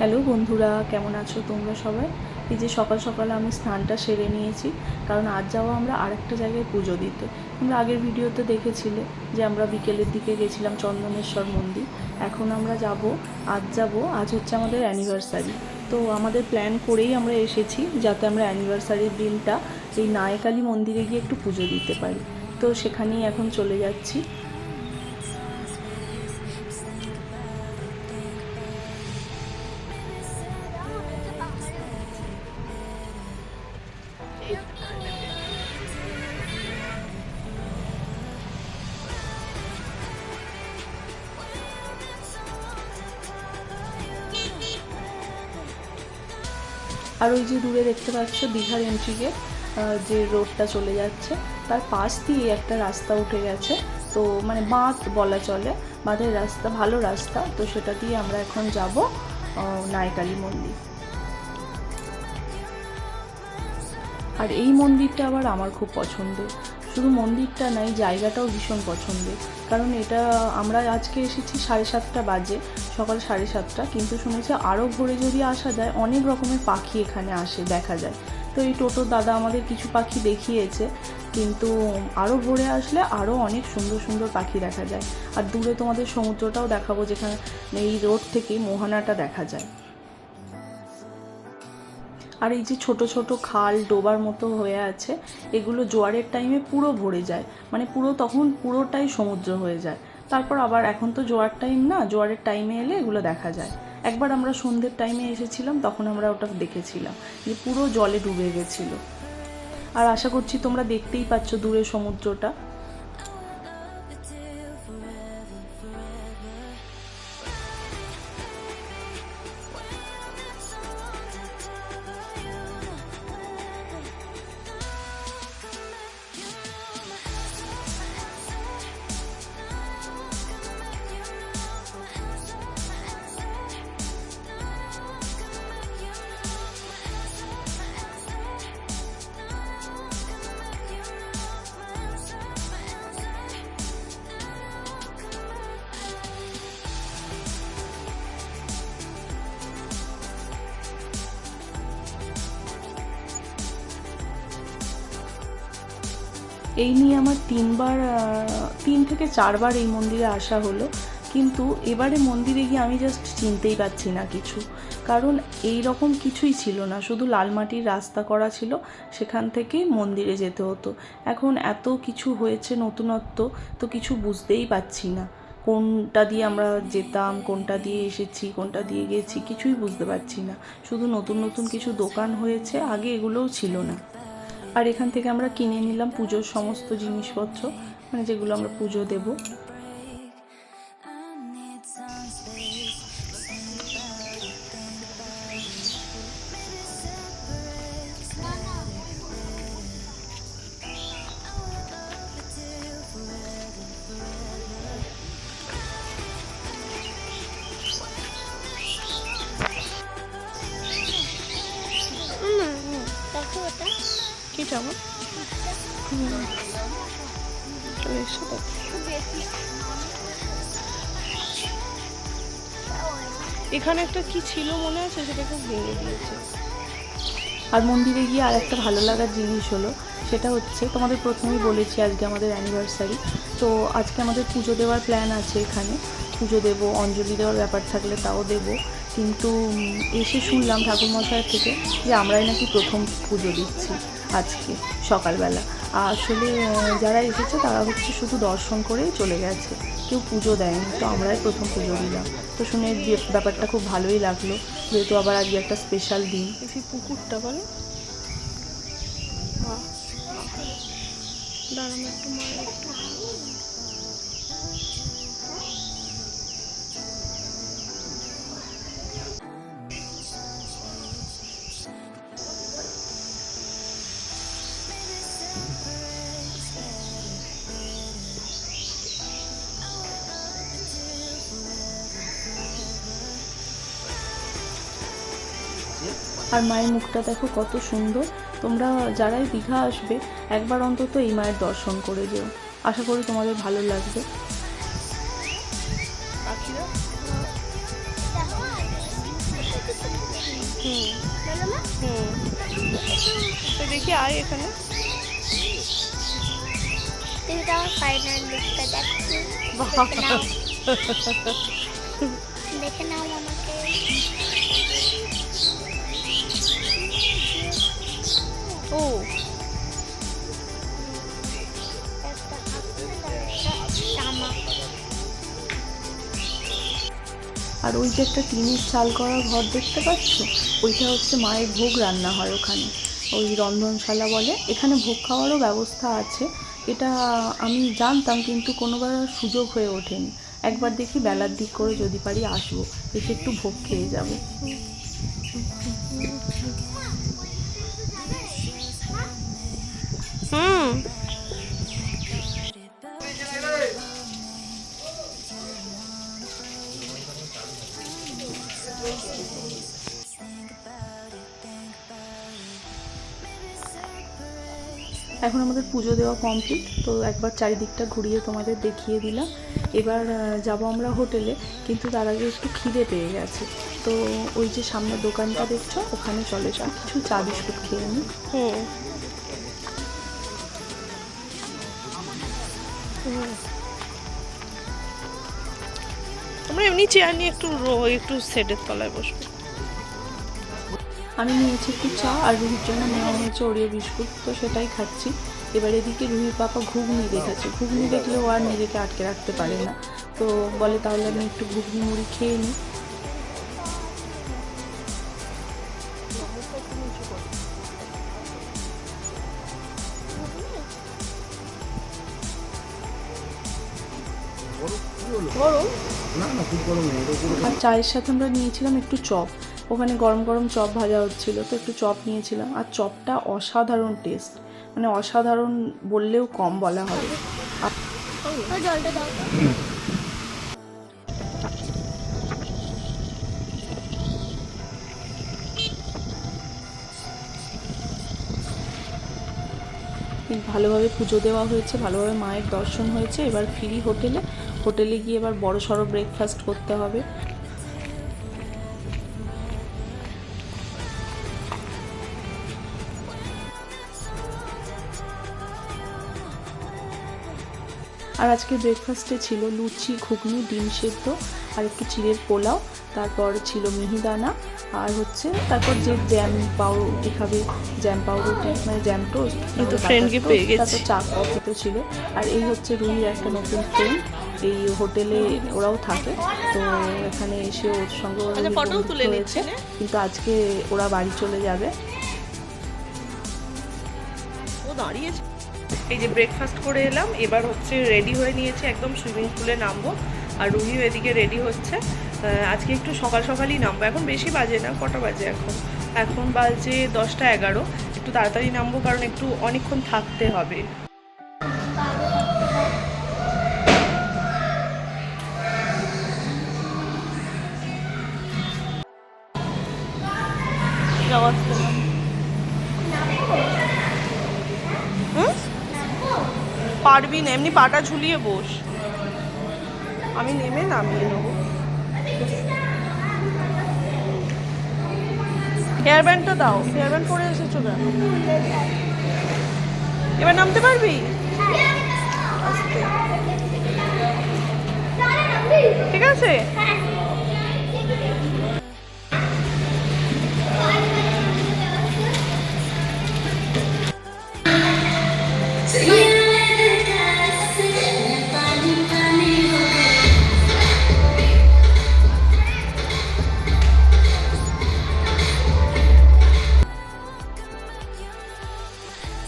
Hello বন্ধুরা, কেমন আছো তোমরা সবাই? এই যে সকাল সকাল আমি স্নানটা সেরে নিয়েছি, কারণ আজ যাবো আমরা আরেকটা জায়গায় পুজো দিতে। তোমরা আগের ভিডিওতে দেখেছিলে যে আমরা বিকেলের দিকে গেছিলাম চন্দনেশ্বর মন্দির। এখন আমরা আজ হচ্ছে আমাদের অ্যানিভার্সারি। তো আমাদের প্ল্যান করেই আমরা এসেছি যাতে আমরা অ্যানিভার্সারির দিনটা এই নায়কালী মন্দিরে গিয়ে একটু পুজো দিতে পারি। তো সেখানেই এখন চলে যাচ্ছি। আর ওই যে দূরে দেখতে পাচ্ছ দীঘার এন্ট্রি গেট, যে রোডটা চলে যাচ্ছে তার পাশ দিয়ে একটা রাস্তা উঠে গেছে। তো মানে বাঁধ বলা চলে, বাঁধের রাস্তা, ভালো রাস্তা। তো সেটা দিয়ে আমরা এখন যাব নায়কালী মন্দির। আর এই মন্দিরটা আবার আমার খুব পছন্দের। শুধু মন্দিরটা নাই, জায়গাটাও ভীষণ পছন্দের। কারণ এটা আমরা আজকে এসেছি 7:30 বাজে, সকাল 7:30, কিন্তু শুনেছি আরও ভোরে যদি আসা যায় অনেক রকমের পাখি এখানে আসে, দেখা যায়। তো এই টোটো দাদা আমাদের কিছু পাখি দেখিয়েছে, কিন্তু আরও ভোরে আসলে আরও অনেক সুন্দর সুন্দর পাখি দেখা যায়। আর দূরে তোমাদের সমুদ্রটাও দেখাবো, যেখানে এই রোড থেকে মোহনাটা দেখা যায়। আর এই যে ছোট ছোট খাল ডোবার মতো হয়ে আছে, এগুলো জোয়ারের টাইমে পুরো ভরে যায়, মানে তখন পুরোটাই সমুদ্র হয়ে যায়। তারপর আবার এখন তো জোয়ার টাইম না, জোয়ারের টাইমে এলে এগুলো দেখা যায়। একবার আমরা সন্ধ্যের টাইমে এসেছিলাম, তখন আমরা ওটা দেখেছিলাম যে পুরো জলে ডুবে গেছিলো। আর আশা করছি তোমরা দেখতেই পাচ্ছ দূরে সমুদ্রটা। এই নিয়ে আমার 3 থেকে 4 বার এই মন্দিরে আসা হলো, কিন্তু এবারে মন্দিরে গিয়ে আমি জাস্ট চিনতেই পারছি না কিছু। কারণ এই রকম কিছুই ছিল না, শুধু লাল মাটির রাস্তা করা ছিল, সেখান থেকেই মন্দিরে যেতে হতো। এখন এত কিছু হয়েছে নতুনত্ব, তো কিছু বুঝতেই পারছি না কোনটা দিয়ে আমরা যেতাম, কোনটা দিয়ে এসেছি, কোনটা দিয়ে গেছি, কিছুই বুঝতে পারছি না। শুধু নতুন নতুন কিছু দোকান হয়েছে, আগে এগুলোও ছিল না। আর এখান থেকে আমরা কিনে নিলাম পুজোর সমস্ত জিনিসপত্র, মানে যেগুলো আমরা পুজো দেব। কি যাবো এখানে একটা কি ছিল মনে আছে, সেটা খুব ভেঙে দিয়েছে। আর মন্দিরে গিয়ে আর একটা ভালো লাগার জিনিস হলো, সেটা হচ্ছে তোমাদের প্রথমেই বলেছি আজকে আমাদের অ্যানিভার্সারি। তো আজকে আমাদের পুজো দেওয়ার প্ল্যান আছে, এখানে পুজো দেবো, অঞ্জলি দেওয়ার ব্যাপার থাকলে তাও দেবো। কিন্তু এসে শুনলাম ঠাকুরমশাইয়ের থেকে যে আমরাই নাকি প্রথম পুজো দিচ্ছি আজকে সকালবেলা। আসলে যারা এসেছে তারা হচ্ছে শুধু দর্শন করেই চলে গেছে, কেউ পুজো দেয়নি। তো আমরাই প্রথম পুজো দিলাম। তো শুনে ব্যাপারটা খুব ভালোই লাগলো, যেহেতু আবার আজকে একটা স্পেশাল দিন। এই পুকুরটা বলো, দাঁড়ানো একটু মায়ের একটু। আর মায়ের মুখটা দেখো কত সুন্দর। তোমরা যারাই দীঘা আসবে একবার অন্তত এই মায়ের দর্শন করে যেও, আশা করি তোমাদের ভালো লাগবে। পাখিরা তো দেখি আয় এখানে। ফাইনাল লুকটা দেখে নাও আমাকে। ও আর ওই যে একটা টিনের চাল করা ঘর দেখতে পাচ্ছ, ওইটা হচ্ছে মায়ের ভোগ রান্না হয় ওখানে, ওই রন্ধনশালা বলে। এখানে ভোগ খাওয়ারও ব্যবস্থা আছে, এটা আমি জানতাম কিন্তু কোনোবার সুযোগ হয়ে ওঠেনি। একবার দেখি বেলার দিক করে যদি পারি আসবো, এসে একটু ভোগ খেয়ে যাবো। এখন আমাদের পুজো দেওয়া কমপ্লিট, তো একবার চারিদিকটা ঘুরিয়ে তোমাদের দেখিয়ে দিলাম। এবার যাব আমরা হোটেলে, কিন্তু তার আগে একটু খিদে পেয়ে গেছে। তো ওই যে সামনে দোকানটা দেখছো, ওখানে চলে যাও, কিছু চা বিস্কুট খেয়ে নিই। আমরা এমনি চেয়ার নিয়ে একটু সেটের তলায় বসবো। আমি নিয়েছি একটু চা, আর রুহির জন্য নেওয়া হয়েছে ওরিও বিস্কুট, তো সেটাই খাচ্ছি। এবার এদিকে রুহির পাপা ঘুগনি দেখেছে, ঘুগনি দেখলে ও আর নিজেকে আটকে রাখতে পারে না, তো বলে তাহলে আমি একটু ঘুগনি মুড়ি খেয়ে নিই। আর চায়ের সাথে আমরা নিয়েছিলাম একটু চপ, ওখানে গরম গরম চপ ভাজা হচ্ছিল, তো একটু চপ নিয়েছিলাম। আর চপটা অসাধারণ টেস্ট, মানে অসাধারণ বললেও কম বলা হবে। ভালোভাবে পুজো দেওয়া হয়েছে, ভালোভাবে মায়ের দর্শন হয়েছে। এবার ফিরি হোটেলে গিয়ে এবার বড় সড়ো ব্রেকফাস্ট করতে হবে। আর আজকে ব্রেকফাস্টে ছিল লুচি, ঘুগনি, ডিম সেদ্ধ আর একটু চিড়ের পোলাও, তারপর ছিল মিহিদানা, আর হচ্ছে তারপর যে জ্যাম পাউরুটি খাবে, জ্যাম পাউরুটি মানে জ্যাম টোস্ট, তারপর চা কফি তো ছিল। আর এই হচ্ছে রুহির একটা নতুন ফ্রেন্ড, এই হোটেলে ওরাও থাকে, তো এখানে এসে ওর সঙ্গে হয়েছে, কিন্তু আজকে ওরা বাড়ি চলে যাবে। ও দাঁড়িয়েছে। এই যে ব্রেকফাস্ট করে এলাম, এবার হচ্ছে রেডি হয়ে নিয়েছে, একদম সুইমিং পুলে নামবো। আর রুহিও এদিকে রেডি হচ্ছে। আজকে একটু সকাল সকালই নামবো, এখন বেশি বাজে না, কটা বাজে এখন বাজে 10টা 11, একটু তাড়াতাড়ি নামবো কারণ একটু অনেকক্ষণ থাকতে হবে। পারবি না, এমনি পাটা ঝুলিয়ে বস, আমি নেমে নামিয়ে নেবো। হেয়ার ব্যান্ডটা দাও, হেয়ার ব্যান্ড পরে এসেছো কেন? এবার নামতে পারবি? আস্তে, ঠিক আছে।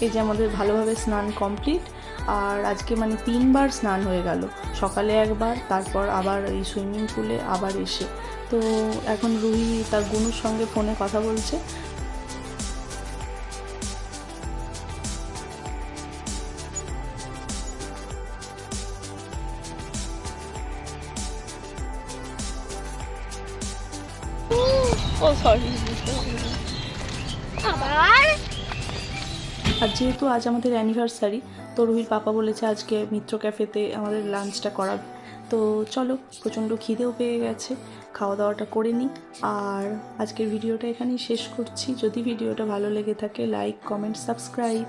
এই যে আমাদের ভালোভাবে স্নান কমপ্লিট, আর আজকে মানে 3বার স্নান হয়ে গেল, সকালে একবার, তারপর আবার এই সুইমিং পুলে আবার এসে। তো এখন রুহি তার গুনুর সঙ্গে ফোনে কথা বলছে। ও সরি। আর যেহেতু আজ আমাদের অ্যানিভার্সারি, তো রুহির পাপা বলেছে আজকে মিত্র ক্যাফেতে আমাদের লাঞ্চটা করাবে। তো চলো, প্রচণ্ড খিদেও পেয়ে গেছে, খাওয়া দাওয়াটা করে নিই। আর আজকের ভিডিওটা এখানেই শেষ করছি। যদি ভিডিওটা ভালো লেগে থাকে লাইক, কমেন্ট, সাবস্ক্রাইব।